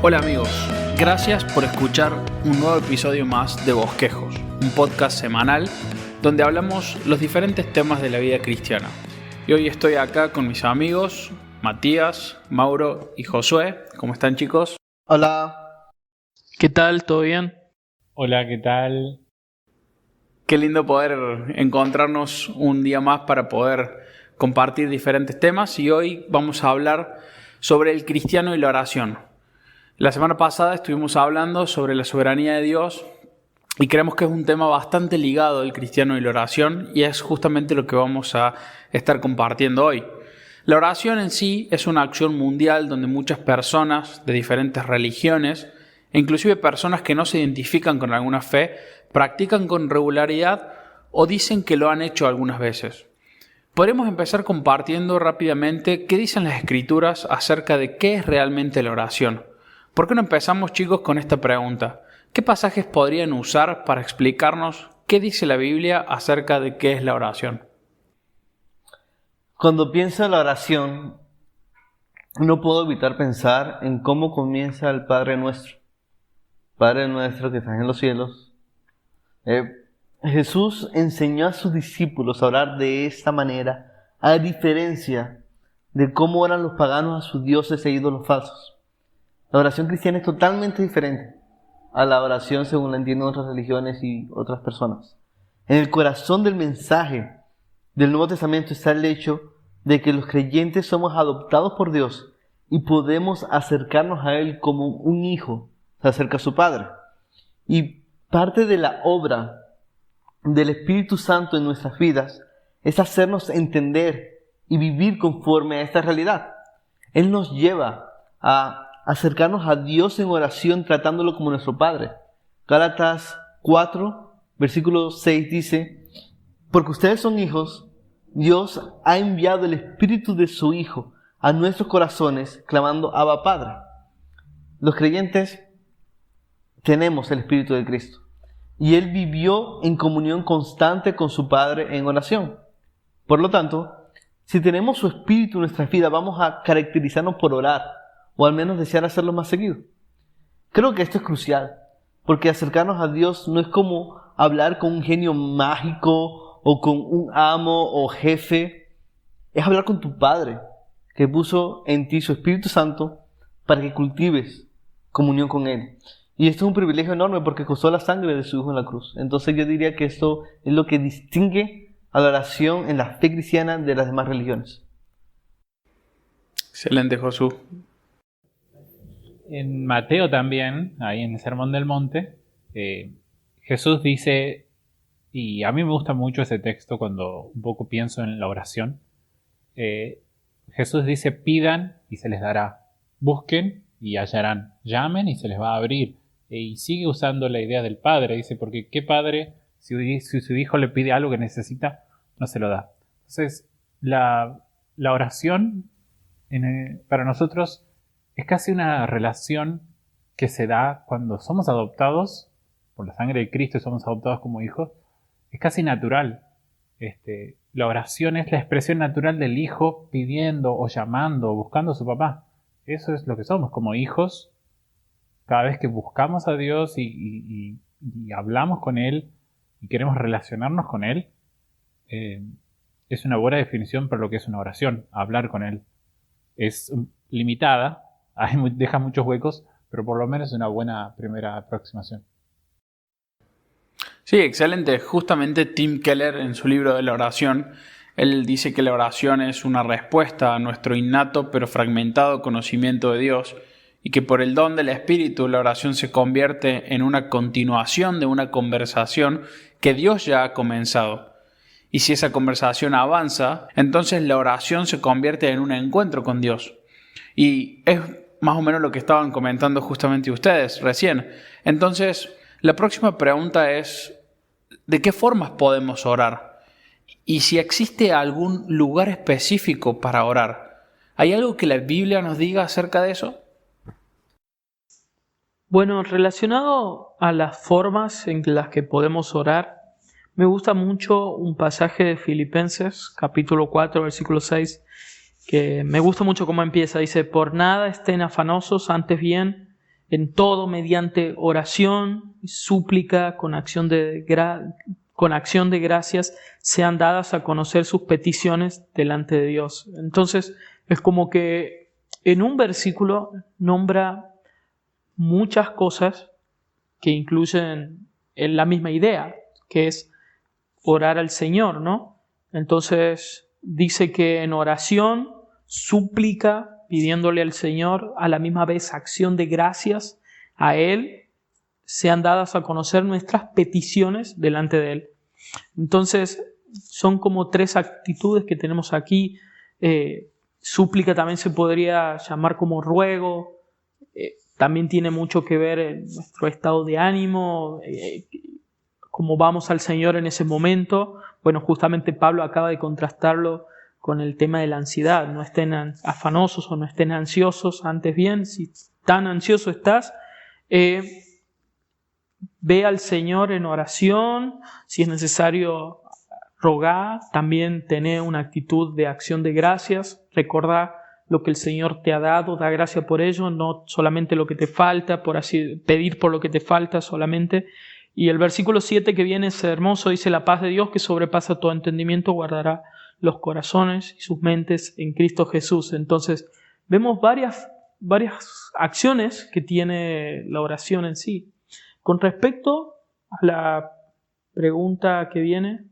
Hola amigos, gracias por escuchar un nuevo episodio más de Bosquejos, un podcast semanal donde hablamos los diferentes temas de la vida cristiana. Y hoy estoy acá con mis amigos Matías, Mauro y Josué. ¿Cómo están, chicos? Hola. ¿Qué tal? ¿Todo bien? Hola, ¿qué tal? Qué lindo poder encontrarnos un día más para poder compartir diferentes temas, y hoy vamos a hablar sobre el cristiano y la oración. La semana pasada estuvimos hablando sobre la soberanía de Dios y creemos que es un tema bastante ligado al cristiano y la oración, y es justamente lo que vamos a estar compartiendo hoy. La oración en sí es una acción mundial donde muchas personas de diferentes religiones, e inclusive personas que no se identifican con alguna fe, practican con regularidad o dicen que lo han hecho algunas veces. Podemos empezar compartiendo rápidamente qué dicen las Escrituras acerca de qué es realmente la oración. ¿Por qué no empezamos, chicos, con esta pregunta? ¿Qué pasajes podrían usar para explicarnos qué dice la Biblia acerca de qué es la oración? Cuando pienso en la oración, no puedo evitar pensar en cómo comienza el Padre Nuestro. Padre nuestro que estás en los cielos. Jesús enseñó a sus discípulos a orar de esta manera, a diferencia de cómo oran los paganos a sus dioses e ídolos falsos. La oración cristiana es totalmente diferente a la oración según la entienden otras religiones y otras personas. En el corazón del mensaje del Nuevo Testamento está el hecho de que los creyentes somos adoptados por Dios y podemos acercarnos a Él como un hijo se acerca a su Padre. Y parte de la obra del Espíritu Santo en nuestras vidas es hacernos entender y vivir conforme a esta realidad. Él nos lleva a acercarnos a Dios en oración tratándolo como nuestro Padre. Gálatas 4, versículo 6 dice: porque ustedes son hijos, Dios ha enviado el Espíritu de su Hijo a nuestros corazones, clamando Abba Padre. Los creyentes tenemos el Espíritu de Cristo y Él vivió en comunión constante con su Padre en oración. Por lo tanto, si tenemos su Espíritu en nuestras vidas, vamos a caracterizarnos por orar, o al menos desear hacerlo más seguido. Creo que esto es crucial, porque acercarnos a Dios no es como hablar con un genio mágico o con un amo o jefe. Es hablar con tu Padre, que puso en ti su Espíritu Santo para que cultives comunión con Él. Y esto es un privilegio enorme porque costó la sangre de su Hijo en la cruz. Entonces yo diría que esto es lo que distingue a la oración en la fe cristiana de las demás religiones. Excelente, Josué. En Mateo también, ahí en el Sermón del Monte, Jesús dice, y a mí me gusta mucho ese texto cuando un poco pienso en la oración, Jesús dice: pidan y se les dará, busquen y hallarán, llamen y se les va a abrir. Y sigue usando la idea del padre, dice, porque ¿qué padre, si su hijo le pide algo que necesita, no se lo da? Entonces, la oración para nosotros es casi una relación que se da cuando somos adoptados por la sangre de Cristo y somos adoptados como hijos. Es casi natural. La oración es la expresión natural del hijo pidiendo o llamando o buscando a su papá. Eso es lo que somos como hijos. Cada vez que buscamos a Dios y hablamos con Él y queremos relacionarnos con Él, es una buena definición para lo que es una oración, hablar con Él. Es limitada, deja muchos huecos, pero por lo menos es una buena primera aproximación. Sí, excelente. Justamente Tim Keller, en su libro de la oración, él dice que la oración es una respuesta a nuestro innato pero fragmentado conocimiento de Dios, y que por el don del Espíritu la oración se convierte en una continuación de una conversación que Dios ya ha comenzado. Y si esa conversación avanza, entonces la oración se convierte en un encuentro con Dios. Y es más o menos lo que estaban comentando justamente ustedes recién. Entonces, la próxima pregunta es: ¿de qué formas podemos orar? Y si existe algún lugar específico para orar, ¿hay algo que la Biblia nos diga acerca de eso? Bueno, relacionado a las formas en las que podemos orar, me gusta mucho un pasaje de Filipenses, capítulo 4, versículo 6, que me gusta mucho cómo empieza. Dice: por nada estén afanosos, antes bien, en todo mediante oración y súplica con acción de gracias sean dadas a conocer sus peticiones delante de Dios. Entonces es como que en un versículo nombra muchas cosas que incluyen en la misma idea, que es orar al Señor, ¿no? Entonces dice que en oración, súplica, pidiéndole al Señor, a la misma vez acción de gracias a Él, sean dadas a conocer nuestras peticiones delante de Él. Entonces son como tres actitudes que tenemos aquí. Súplica también se podría llamar como ruego. También tiene mucho que ver en nuestro estado de ánimo, cómo vamos al Señor en ese momento. Bueno, justamente Pablo acaba de contrastarlo con el tema de la ansiedad. No estén afanosos o no estén ansiosos, antes bien, si tan ansioso estás, ve al Señor en oración, si es necesario rogar, también tener una actitud de acción de gracias, recordar lo que el Señor te ha dado, da gracia por ello, no solamente lo que te falta, por así pedir por lo que te falta solamente. Y el versículo 7 que viene es hermoso, dice: la paz de Dios que sobrepasa todo entendimiento guardará los corazones y sus mentes en Cristo Jesús. Entonces vemos varias acciones que tiene la oración en sí. Con respecto a la pregunta que viene,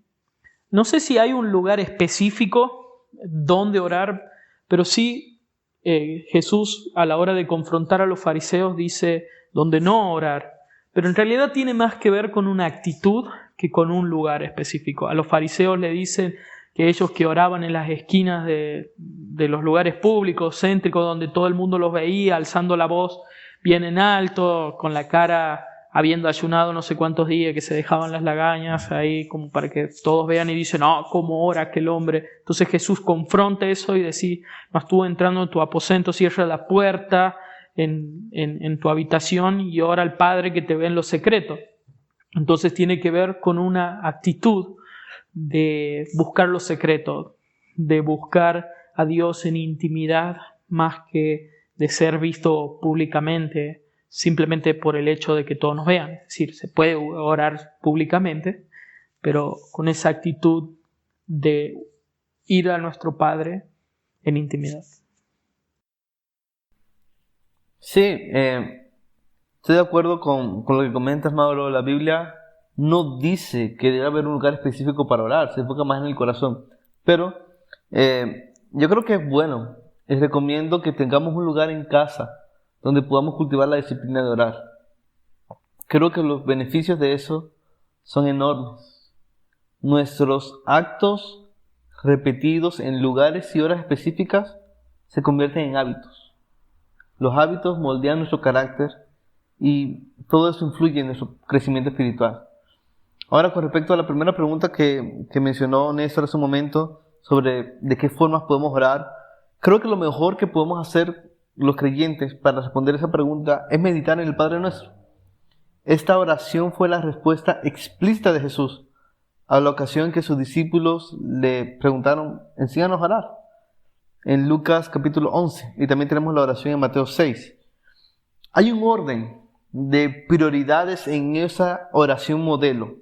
no sé si hay un lugar específico donde orar, pero sí Jesús a la hora de confrontar a los fariseos dice donde no orar. Pero en realidad tiene más que ver con una actitud que con un lugar específico. A los fariseos le dicen que ellos que oraban en las esquinas de los lugares públicos, céntricos, donde todo el mundo los veía, alzando la voz bien en alto, con la cara habiendo ayunado no sé cuántos días, que se dejaban las lagañas ahí como para que todos vean y dicen: no, ¿cómo ora aquel hombre? Entonces Jesús confronta eso y dice: mas tú entrando en tu aposento, cierra la puerta en tu habitación y ora al Padre que te ve en lo secreto. Entonces tiene que ver con una actitud de buscar lo secreto, de buscar a Dios en intimidad más que de ser visto públicamente simplemente por el hecho de que todos nos vean. Es decir, se puede orar públicamente, pero con esa actitud de ir a nuestro Padre en intimidad. Sí, estoy de acuerdo con lo que comentas, Mauro. La Biblia no dice que debe haber un lugar específico para orar, se enfoca más en el corazón. Pero yo creo que es bueno. Les recomiendo que tengamos un lugar en casa donde podamos cultivar la disciplina de orar. Creo que los beneficios de eso son enormes. Nuestros actos repetidos en lugares y horas específicas se convierten en hábitos. Los hábitos moldean nuestro carácter y todo eso influye en nuestro crecimiento espiritual. Ahora, con respecto a la primera pregunta que mencionó Néstor hace un momento sobre de qué formas podemos orar, creo que lo mejor que podemos hacer los creyentes para responder esa pregunta es meditar en el Padre Nuestro. Esta oración fue la respuesta explícita de Jesús a la ocasión que sus discípulos le preguntaron: enséñanos a orar, en Lucas capítulo 11, y también tenemos la oración en Mateo 6. Hay un orden de prioridades en esa oración modelo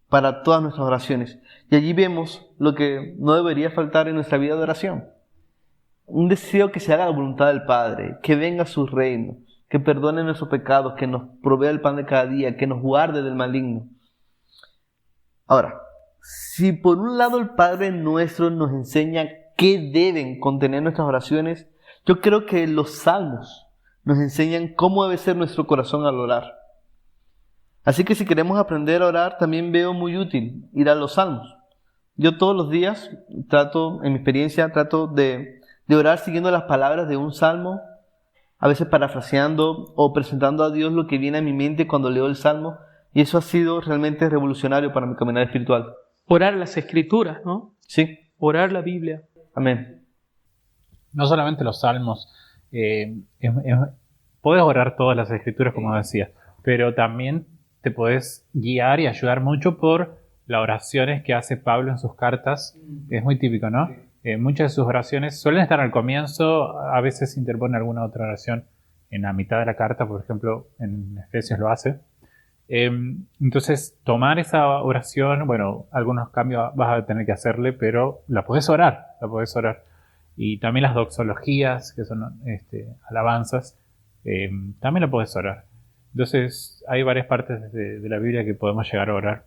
para todas nuestras oraciones, y allí vemos lo que no debería faltar en nuestra vida de oración. Un deseo que se haga la voluntad del Padre, que venga su reino, que perdone nuestros pecados, que nos provea el pan de cada día, que nos guarde del maligno. Ahora, si por un lado el Padre Nuestro nos enseña qué deben contener nuestras oraciones, yo creo que los salmos nos enseñan cómo debe ser nuestro corazón al orar. Así que si queremos aprender a orar, también veo muy útil ir a los salmos. Yo todos los días en mi experiencia, trato de orar siguiendo las palabras de un salmo, a veces parafraseando o presentando a Dios lo que viene a mi mente cuando leo el salmo, y eso ha sido realmente revolucionario para mi caminar espiritual. Orar las Escrituras, ¿no? Sí. Orar la Biblia. Amén. No solamente los salmos, puedes orar todas las Escrituras, como decía, pero también te puedes guiar y ayudar mucho por las oraciones que hace Pablo en sus cartas. Es muy típico, ¿no? Muchas de sus oraciones suelen estar al comienzo, a veces interpone alguna otra oración en la mitad de la carta, por ejemplo, en Efesios lo hace. Entonces, tomar esa oración, bueno, algunos cambios vas a tener que hacerle, pero la podés orar. Y también las doxologías, que son alabanzas, también la podés orar. Entonces, hay varias partes de la Biblia que podemos llegar a orar.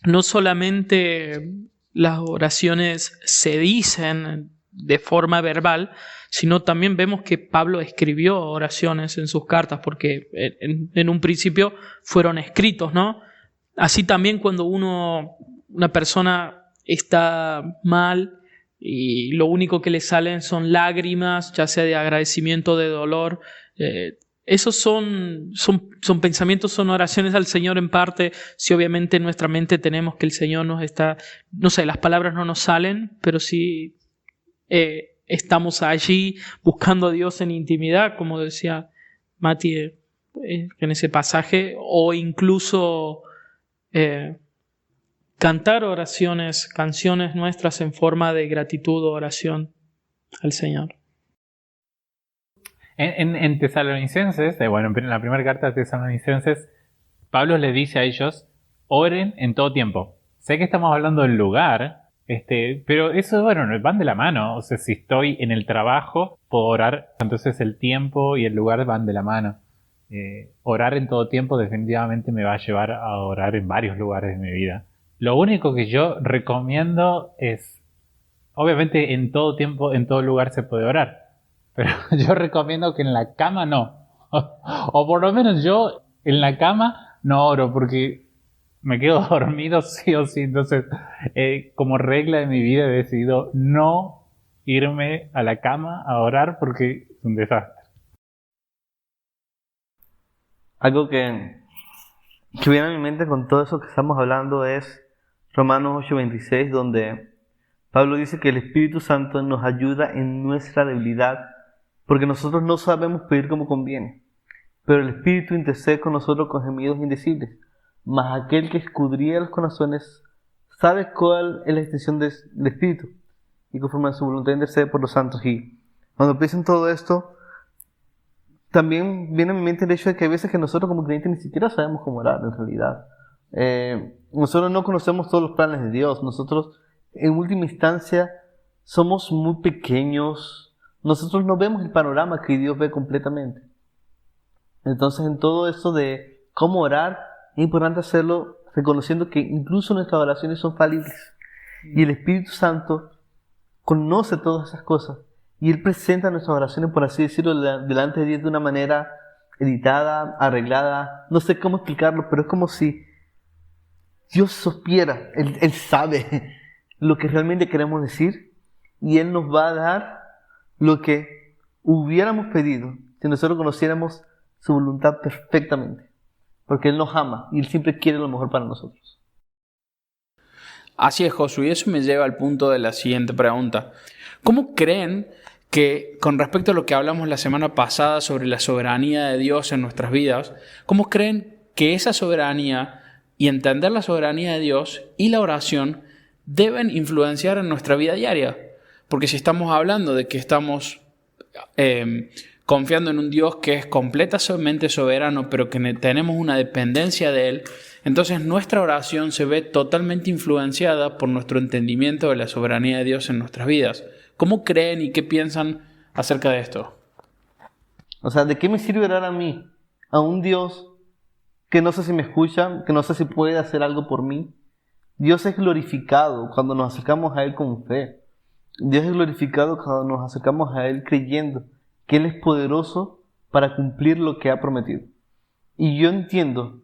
No solamente las oraciones se dicen de forma verbal, sino también vemos que Pablo escribió oraciones en sus cartas, porque en un principio fueron escritos, ¿no? Así también cuando una persona está mal y lo único que le salen son lágrimas, ya sea de agradecimiento, de dolor, esos son pensamientos, son oraciones al Señor en parte. Si obviamente en nuestra mente tenemos que el Señor nos está, no sé, las palabras no nos salen, pero sí estamos allí buscando a Dios en intimidad, como decía Mati en ese pasaje, o incluso cantar oraciones, canciones nuestras en forma de gratitud o oración al Señor. En Tesalonicenses, en la primera carta de Tesalonicenses, Pablo les dice a ellos, oren en todo tiempo. Sé que estamos hablando del lugar, pero eso, van de la mano. O sea, si estoy en el trabajo, puedo orar. Entonces el tiempo y el lugar van de la mano. Orar en todo tiempo definitivamente me va a llevar a orar en varios lugares de mi vida. Lo único que yo recomiendo es, obviamente en todo tiempo, en todo lugar se puede orar. Pero yo recomiendo que en la cama no. O por lo menos yo en la cama no oro porque me quedo dormido sí o sí. Entonces, como regla de mi vida he decidido no irme a la cama a orar porque es un desastre. Algo que viene a mi mente con todo eso que estamos hablando es Romanos 8:26, donde Pablo dice que el Espíritu Santo nos ayuda en nuestra debilidad, porque nosotros no sabemos pedir como conviene, pero el Espíritu intercede con nosotros con gemidos indecibles. Mas aquel que escudriña los corazones sabe cuál es la extensión del Espíritu, y conforme a su voluntad intercede por los santos. Y cuando pienso en todo esto, también viene a mi mente el hecho de que hay veces que nosotros como creyentes ni siquiera sabemos cómo orar en realidad. Nosotros no conocemos todos los planes de Dios. Nosotros en última instancia somos muy pequeños. Nosotros no vemos el panorama que Dios ve completamente. Entonces, en todo esto de cómo orar, es importante hacerlo reconociendo que incluso nuestras oraciones son falibles. Y el Espíritu Santo conoce todas esas cosas. Y Él presenta nuestras oraciones, por así decirlo, delante de Dios de una manera editada, arreglada. No sé cómo explicarlo, pero es como si Dios supiera. Él sabe lo que realmente queremos decir. Y Él nos va a dar lo que hubiéramos pedido si nosotros conociéramos su voluntad perfectamente, porque Él nos ama y Él siempre quiere lo mejor para nosotros. Así es, Josué, y eso me lleva al punto de la siguiente pregunta. ¿Cómo creen que, con respecto a lo que hablamos la semana pasada sobre la soberanía de Dios en nuestras vidas, cómo creen que esa soberanía y entender la soberanía de Dios y la oración deben influenciar en nuestra vida diaria? Porque si estamos hablando de que estamos confiando en un Dios que es completamente soberano, pero que tenemos una dependencia de Él, entonces nuestra oración se ve totalmente influenciada por nuestro entendimiento de la soberanía de Dios en nuestras vidas. ¿Cómo creen y qué piensan acerca de esto? O sea, ¿de qué me sirve orar a mí? A un Dios que no sé si me escucha, que no sé si puede hacer algo por mí. Dios es glorificado cuando nos acercamos a Él con fe. Dios es glorificado cuando nos acercamos a Él creyendo que Él es poderoso para cumplir lo que ha prometido. Y yo entiendo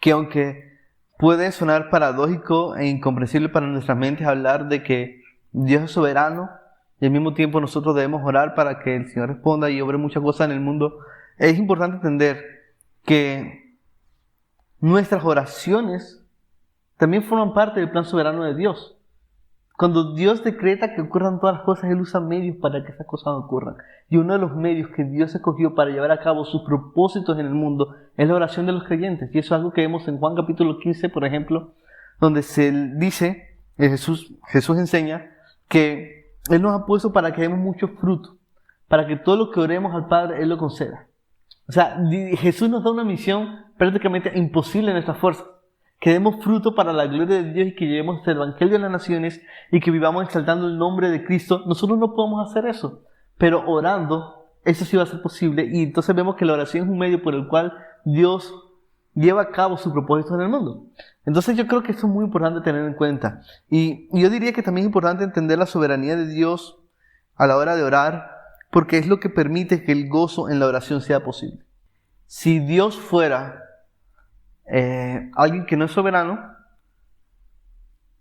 que aunque puede sonar paradójico e incomprensible para nuestras mentes hablar de que Dios es soberano y al mismo tiempo nosotros debemos orar para que el Señor responda y obre muchas cosas en el mundo, es importante entender que nuestras oraciones también forman parte del plan soberano de Dios. Cuando Dios decreta que ocurran todas las cosas, Él usa medios para que esas cosas no ocurran. Y uno de los medios que Dios escogió para llevar a cabo sus propósitos en el mundo es la oración de los creyentes. Y eso es algo que vemos en Juan capítulo 15, por ejemplo, donde se dice, Jesús enseña que Él nos ha puesto para que demos mucho fruto, para que todo lo que oremos al Padre, Él lo conceda. O sea, Jesús nos da una misión prácticamente imposible en nuestra fuerza. Que demos fruto para la gloria de Dios y que llevemos el Evangelio a las naciones y que vivamos exaltando el nombre de Cristo. Nosotros no podemos hacer eso, pero orando, eso sí va a ser posible. Y entonces vemos que la oración es un medio por el cual Dios lleva a cabo su propósito en el mundo. Entonces yo creo que eso es muy importante tener en cuenta. Y yo diría que también es importante entender la soberanía de Dios a la hora de orar, porque es lo que permite que el gozo en la oración sea posible. Si Dios fuera alguien que no es soberano,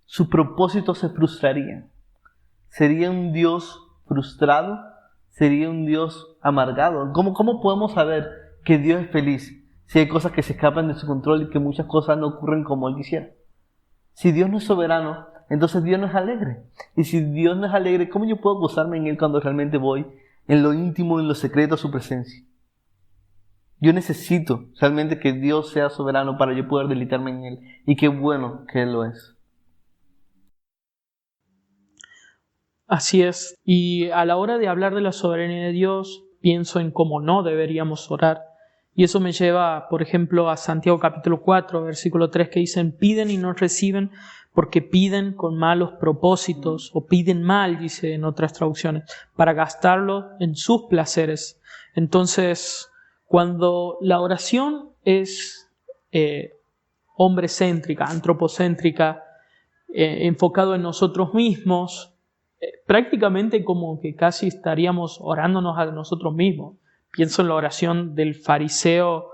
su propósito se frustraría. Sería un Dios frustrado, sería un Dios amargado. ¿Cómo podemos saber que Dios es feliz si hay cosas que se escapan de su control y que muchas cosas no ocurren como Él quisiera? Si Dios no es soberano, entonces Dios no es alegre. Y si Dios no es alegre, ¿cómo yo puedo gozarme en Él cuando realmente voy en lo íntimo, en lo secreto a su presencia? Yo necesito realmente que Dios sea soberano para yo poder deleitarme en Él. Y qué bueno que Él lo es. Así es. Y a la hora de hablar de la soberanía de Dios, pienso en cómo no deberíamos orar. Y eso me lleva, por ejemplo, a Santiago capítulo 4, versículo 3, que dicen: piden y no reciben porque piden con malos propósitos, o piden mal, dice en otras traducciones, para gastarlo en sus placeres. Entonces, cuando la oración es hombrecéntrica, antropocéntrica, enfocado en nosotros mismos, prácticamente como que casi estaríamos orándonos a nosotros mismos. Pienso en la oración del fariseo,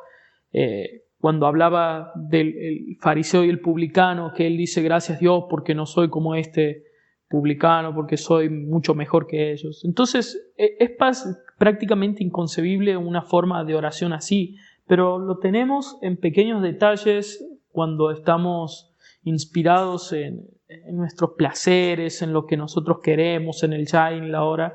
cuando hablaba del fariseo y el publicano, que él dice: gracias Dios porque no soy como este publicano, porque soy mucho mejor que ellos. Entonces es prácticamente inconcebible una forma de oración así, pero lo tenemos en pequeños detalles cuando estamos inspirados en nuestros placeres, en lo que nosotros queremos, en el ya y en la hora,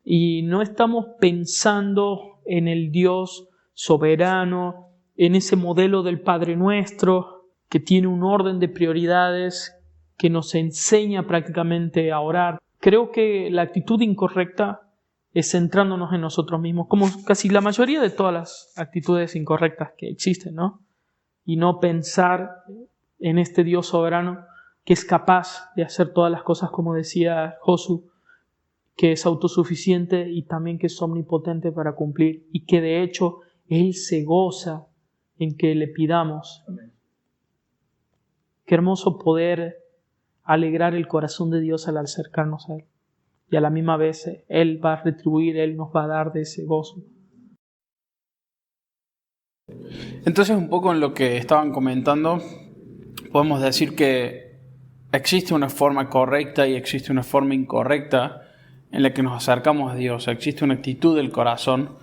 y no estamos pensando en el Dios soberano, en ese modelo del Padre Nuestro que tiene un orden de prioridades que nos enseña prácticamente a orar. Creo que la actitud incorrecta es centrándonos en nosotros mismos, como casi la mayoría de todas las actitudes incorrectas que existen, ¿no? Y no pensar en este Dios soberano que es capaz de hacer todas las cosas, como decía Josu, que es autosuficiente y también que es omnipotente para cumplir, y que de hecho Él se goza en que le pidamos. Amén. Qué hermoso poder alegrar el corazón de Dios al acercarnos a Él. Y a la misma vez Él va a retribuir, Él nos va a dar de ese gozo. Entonces, un poco en lo que estaban comentando, podemos decir que existe una forma correcta y existe una forma incorrecta en la que nos acercamos a Dios. Existe una actitud del corazón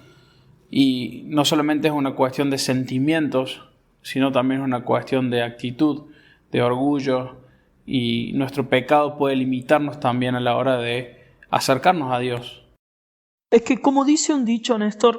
y no solamente es una cuestión de sentimientos, sino también es una cuestión de actitud, de orgullo, y nuestro pecado puede limitarnos también a la hora de acercarnos a Dios. Es que, como dice un dicho, Néstor,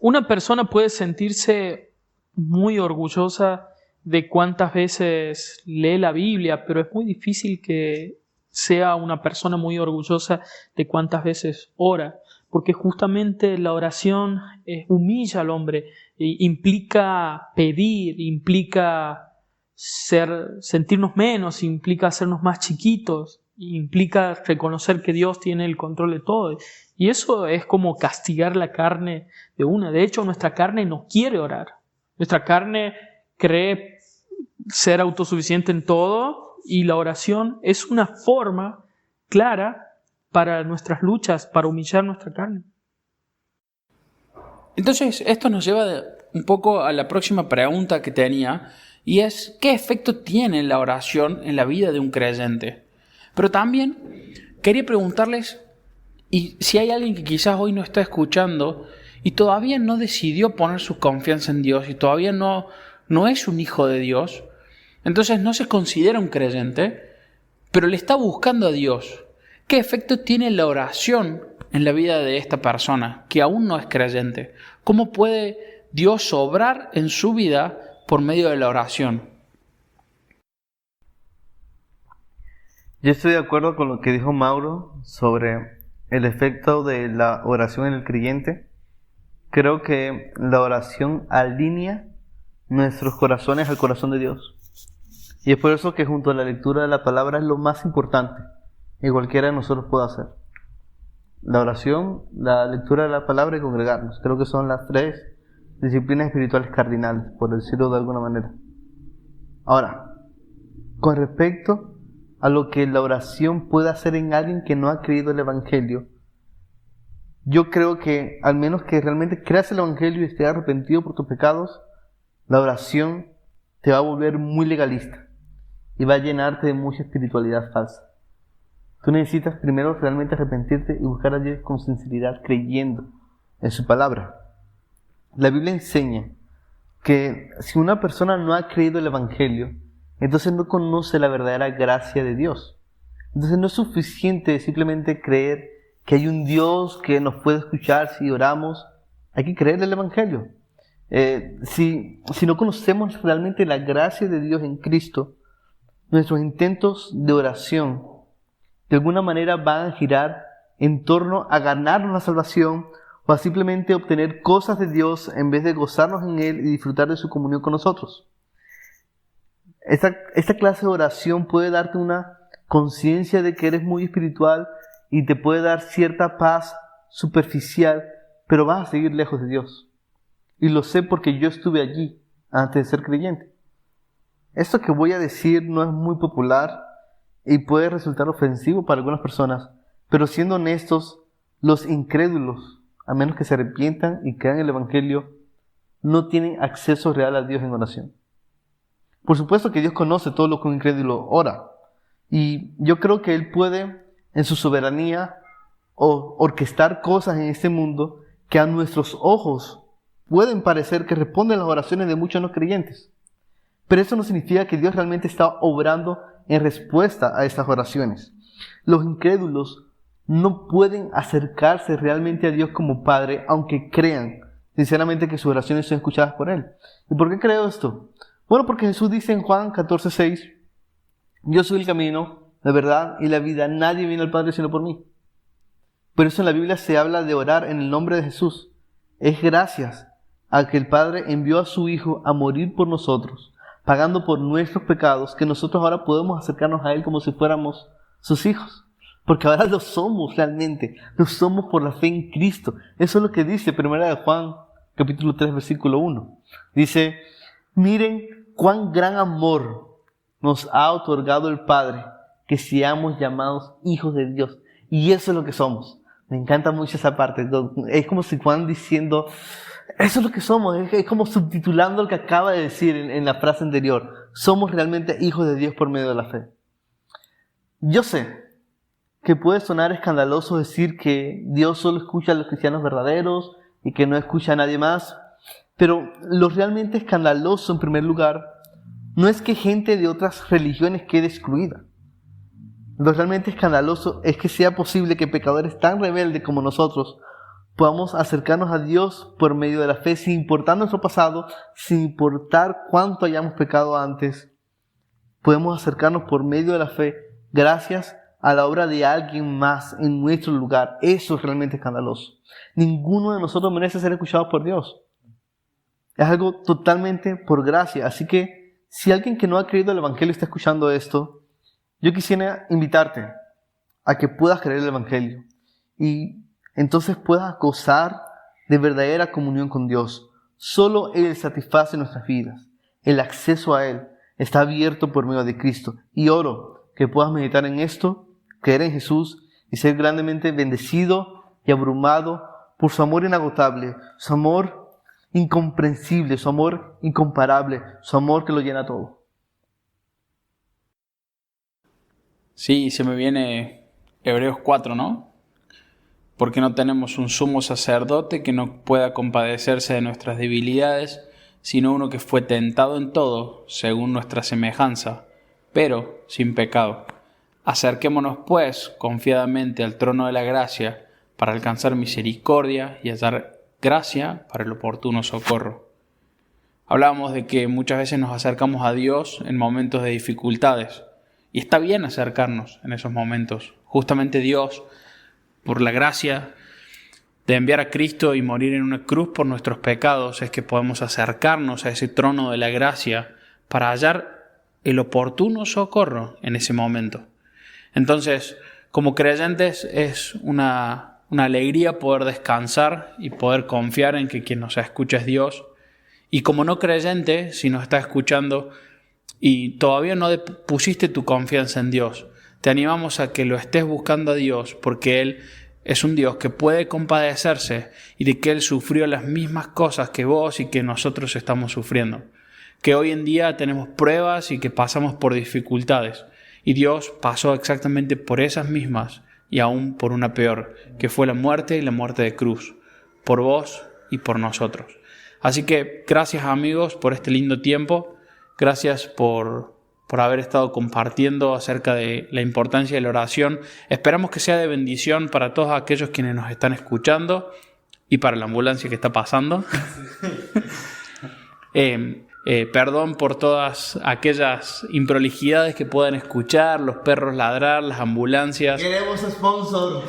una persona puede sentirse muy orgullosa de cuántas veces lee la Biblia, pero es muy difícil que sea una persona muy orgullosa de cuántas veces ora, porque justamente la oración humilla al hombre, implica pedir, implica sentirnos menos, implica hacernos más chiquitos, implica reconocer que Dios tiene el control de todo. Y eso es como castigar la carne de una. De hecho, nuestra carne no quiere orar. Nuestra carne cree ser autosuficiente en todo, y la oración es una forma clara para nuestras luchas, para humillar nuestra carne. Entonces, esto nos lleva un poco a la próxima pregunta que tenía, y es: ¿qué efecto tiene la oración en la vida de un creyente? Pero también quería preguntarles, y si hay alguien que quizás hoy no está escuchando y todavía no decidió poner su confianza en Dios y todavía no es un hijo de Dios, entonces no se considera un creyente, pero le está buscando a Dios. ¿Qué efecto tiene la oración en la vida de esta persona que aún no es creyente? ¿Cómo puede Dios obrar en su vida por medio de la oración? Yo estoy de acuerdo con lo que dijo Mauro sobre el efecto de la oración en el creyente, creo que la oración alinea nuestros corazones al corazón de Dios. Y es por eso que junto a la lectura de la palabra es lo más importante que cualquiera de nosotros pueda hacer. La oración, la lectura de la palabra y congregarnos. Creo que son las 3 disciplinas espirituales cardinales, por decirlo de alguna manera. Ahora, con respecto a lo que la oración puede hacer en alguien que no ha creído el Evangelio, yo creo que, al menos que realmente creas el Evangelio y estés arrepentido por tus pecados, la oración te va a volver muy legalista y va a llenarte de mucha espiritualidad falsa. Tú necesitas primero realmente arrepentirte y buscar a Dios con sinceridad, creyendo en su palabra. La Biblia enseña que si una persona no ha creído el Evangelio, entonces no conoce la verdadera gracia de Dios. Entonces no es suficiente simplemente creer que hay un Dios que nos puede escuchar si oramos. Hay que creer el Evangelio. Si no conocemos realmente la gracia de Dios en Cristo, nuestros intentos de oración de alguna manera van a girar en torno a ganarnos la salvación o a simplemente obtener cosas de Dios en vez de gozarnos en Él y disfrutar de su comunión con nosotros. Esta clase de oración puede darte una conciencia de que eres muy espiritual y te puede dar cierta paz superficial, pero vas a seguir lejos de Dios. Y lo sé porque yo estuve allí antes de ser creyente. Esto que voy a decir no es muy popular y puede resultar ofensivo para algunas personas, pero siendo honestos, los incrédulos, a menos que se arrepientan y crean el Evangelio, no tienen acceso real a Dios en oración. Por supuesto que Dios conoce todo lo que un incrédulo ora, y yo creo que Él puede, en su soberanía, orquestar cosas en este mundo que a nuestros ojos pueden parecer que responden las oraciones de muchos no creyentes. Pero eso no significa que Dios realmente está obrando en respuesta a estas oraciones. Los incrédulos no pueden acercarse realmente a Dios como Padre, aunque crean sinceramente que sus oraciones son escuchadas por Él. ¿Y por qué creo esto? Bueno, porque Jesús dice en Juan 14:6, yo soy el camino, la verdad y la vida, nadie viene al Padre sino por mí. Por eso en la Biblia se habla de orar en el nombre de Jesús. Es gracias a que el Padre envió a su Hijo a morir por nosotros, pagando por nuestros pecados, que nosotros ahora podemos acercarnos a Él como si fuéramos sus hijos. Porque ahora lo somos realmente, lo somos por la fe en Cristo. Eso es lo que dice 1 Juan, capítulo 3, versículo 1. Dice, miren cuán gran amor nos ha otorgado el Padre, que seamos llamados hijos de Dios. Y eso es lo que somos. Me encanta mucho esa parte. Es como si Juan diciendo, eso es lo que somos. Es como subtitulando lo que acaba de decir en la frase anterior. Somos realmente hijos de Dios por medio de la fe. Yo sé que puede sonar escandaloso decir que Dios solo escucha a los cristianos verdaderos y que no escucha a nadie más, pero lo realmente escandaloso, en primer lugar, no es que gente de otras religiones quede excluida. Lo realmente escandaloso es que sea posible que pecadores tan rebeldes como nosotros podamos acercarnos a Dios por medio de la fe, sin importar nuestro pasado, sin importar cuánto hayamos pecado antes. Podemos acercarnos por medio de la fe gracias a la obra de alguien más en nuestro lugar. Eso es realmente escandaloso. Ninguno de nosotros merece ser escuchado por Dios. Es algo totalmente por gracia. Así que si alguien que no ha creído el Evangelio está escuchando esto, yo quisiera invitarte a que puedas creer el Evangelio y entonces puedas gozar de verdadera comunión con Dios. Solo Él satisface nuestras vidas. El acceso a Él está abierto por medio de Cristo. Y oro que puedas meditar en esto, creer en Jesús y ser grandemente bendecido y abrumado por su amor inagotable, su amor incomprensible, su amor incomparable, su amor que lo llena todo. Sí, se me viene Hebreos 4, ¿no? Porque no tenemos un sumo sacerdote que no pueda compadecerse de nuestras debilidades, sino uno que fue tentado en todo, según nuestra semejanza, pero sin pecado. Acerquémonos, pues, confiadamente al trono de la gracia, para alcanzar misericordia y hallar gracia para el oportuno socorro. Hablábamos de que muchas veces nos acercamos a Dios en momentos de dificultades, y está bien acercarnos en esos momentos. Justamente Dios por la gracia de enviar a Cristo y morir en una cruz por nuestros pecados, es que podemos acercarnos a ese trono de la gracia para hallar el oportuno socorro en ese momento. Entonces, como creyentes es una alegría poder descansar y poder confiar en que quien nos escucha es Dios. Y como no creyente, si nos está escuchando y todavía no pusiste tu confianza en Dios, te animamos a que lo estés buscando a Dios, porque Él es un Dios que puede compadecerse y de que Él sufrió las mismas cosas que vos y que nosotros estamos sufriendo. Que hoy en día tenemos pruebas y que pasamos por dificultades. Y Dios pasó exactamente por esas mismas y aún por una peor, que fue la muerte y la muerte de cruz, por vos y por nosotros. Así que gracias amigos por este lindo tiempo. Gracias por haber estado compartiendo acerca de la importancia de la oración. Esperamos que sea de bendición para todos aquellos quienes nos están escuchando y para la ambulancia que está pasando. Perdón por todas aquellas improlijidades que puedan escuchar, los perros ladrar, las ambulancias. Queremos sponsor.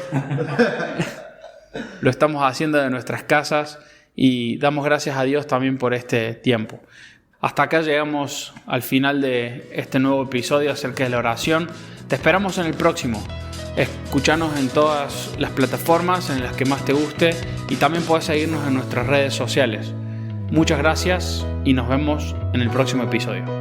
Lo estamos haciendo de nuestras casas y damos gracias a Dios también por este tiempo. Hasta acá llegamos al final de este nuevo episodio acerca de la oración. Te esperamos en el próximo. Escúchanos en todas las plataformas en las que más te guste y también puedes seguirnos en nuestras redes sociales. Muchas gracias y nos vemos en el próximo episodio.